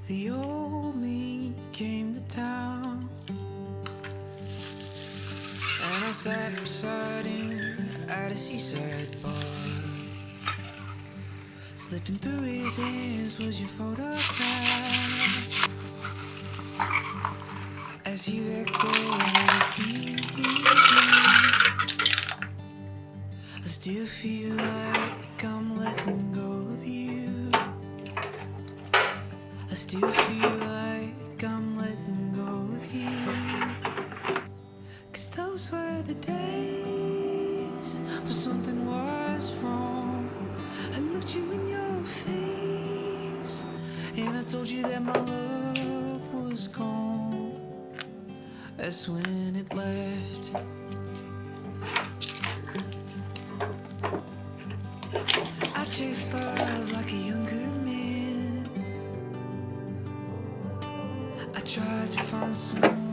The old me came to town, and I sat beside him at a seaside bar. Slipping through his hands was your photograph. As he let go of everything he did, I still feel like I'm letting go of you. I still feel like I'm letting go of you. 'Cause those were the days when something was wrong. I looked you in your face and I told you that my love was gone. That's when it left. I chased love like a younger man. I tried to find someone